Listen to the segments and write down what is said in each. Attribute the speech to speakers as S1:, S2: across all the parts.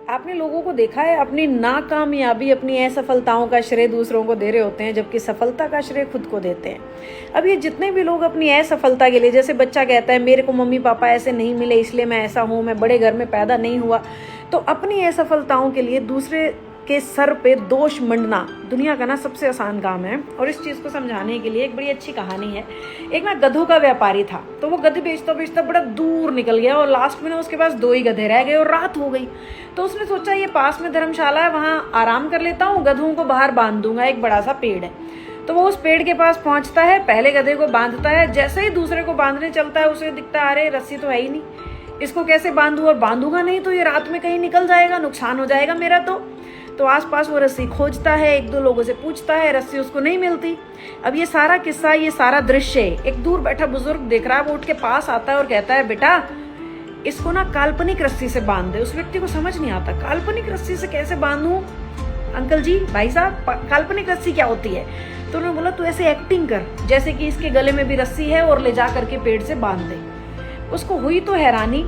S1: आपने लोगों को देखा है अपनी नाकामयाबी, अपनी असफलताओं का श्रेय दूसरों को दे रहे होते हैं, जबकि सफलता का श्रेय खुद को देते हैं। अब ये जितने भी लोग अपनी असफलता के लिए, जैसे बच्चा कहता है मेरे को मम्मी पापा ऐसे नहीं मिले इसलिए मैं ऐसा हूँ, मैं बड़े घर में पैदा नहीं हुआ, तो अपनी असफलताओं के लिए दूसरे के सर पे दोष मंडना दुनिया का ना सबसे आसान काम है। और इस चीज़ को समझाने के लिए एक बड़ी अच्छी कहानी है। एक ना गधों का व्यापारी था, तो वो गधे बेचता बेचता बड़ा दूर निकल गया और लास्ट में ना उसके पास 2 ही गधे रह गए और रात हो गई। तो उसने सोचा ये पास में धर्मशाला है, वहाँ आराम कर लेता हूँ, गधों को बाहर बांध दूंगा, एक बड़ा सा पेड़ है। तो वो उस पेड़ के पास पहुंचता है, पहले गधे को बांधता है, जैसे ही दूसरे को बांधने चलता है उसे दिखता है अरे रस्सी तो है ही नहीं, इसको कैसे बांधूं, और बांधूंगा नहीं तो ये रात में कहीं निकल जाएगा, नुकसान हो जाएगा मेरा। तो आसपास वो रस्सी खोजता है, 1-2 लोगों से पूछता है, रस्सी उसको नहीं मिलती। अब ये सारा किस्सा, ये सारा दृश्य एक दूर बैठा बुजुर्ग देख रहा है। वो उठ के पास आता है और कहता है बेटा इसको ना काल्पनिक रस्सी से बांध दे। उस व्यक्ति को समझ नहीं आता काल्पनिक रस्सी से कैसे बांधूं, अंकल जी भाई साहब काल्पनिक रस्सी क्या होती है। तो उन्होंने बोला तू ऐसे एक्टिंग कर जैसे कि इसके गले में भी रस्सी है और ले जा करके पेड़ से बांध दे। उसको हुई तो हैरानी,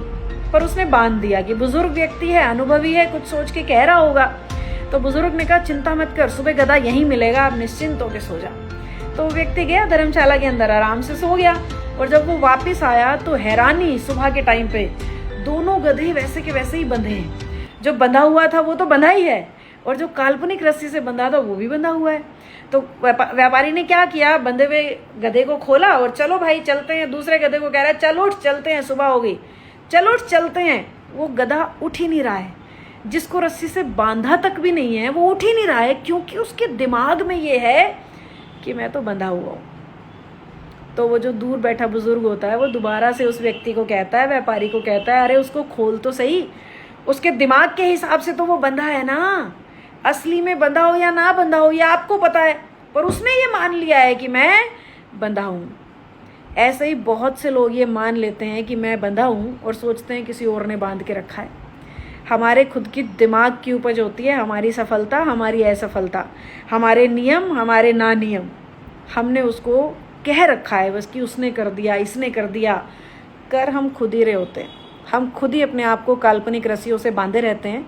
S1: पर उसने बांध दिया कि बुजुर्ग व्यक्ति है, अनुभवी है, कुछ सोच के कह रहा होगा। तो बुजुर्ग ने कहा चिंता मत कर, सुबह गधा यहीं मिलेगा, आप निश्चिंत होकर सो जा। तो वो व्यक्ति गया धर्मशाला के अंदर, आराम से सो गया। और जब वो वापस आया तो हैरानी, सुबह के टाइम पे दोनों गधे वैसे के वैसे ही बंधे हैं। जो बंधा हुआ था वो तो बंधा ही है, और जो काल्पनिक रस्सी से बंधा था वो भी बंधा हुआ है। तो व्यापारी ने क्या किया, बंधे हुए गधे को खोला और चलो भाई चलते हैं। दूसरे गधे को कह रहा है चलो उठ चलते हैं, सुबह हो गई, चलो उठ चलते हैं। वो गधा उठ ही नहीं रहा है, जिसको रस्सी से बांधा तक भी नहीं है वो उठ ही नहीं रहा है, क्योंकि उसके दिमाग में ये है कि मैं तो बंधा हुआ हूँ। तो वो जो दूर बैठा बुजुर्ग होता है वो दोबारा से उस व्यक्ति को कहता है, व्यापारी को कहता है अरे उसको खोल तो सही, उसके दिमाग के हिसाब से तो वो बंधा है ना, असली में बंधा हो या ना बंधा हो ये आपको पता है, पर उसने ये मान लिया है कि मैं बंधा हूँ। ऐसे ही बहुत से लोग ये मान लेते हैं कि मैं बंधा हूँ और सोचते हैं किसी और ने बांध के रखा है। हमारे खुद की दिमाग की उपज होती है हमारी सफलता, हमारी असफलता, हमारे नियम, हमारे ना नियम। हमने उसको कह रखा है बस कि उसने कर दिया, इसने कर दिया, कर हम खुद ही रहे होते हैं। हम खुद ही अपने आप को काल्पनिक रस्सियों से बांधे रहते हैं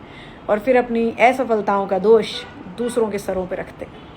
S1: और फिर अपनी असफलताओं का दोष दूसरों के सरों पर रखते हैं।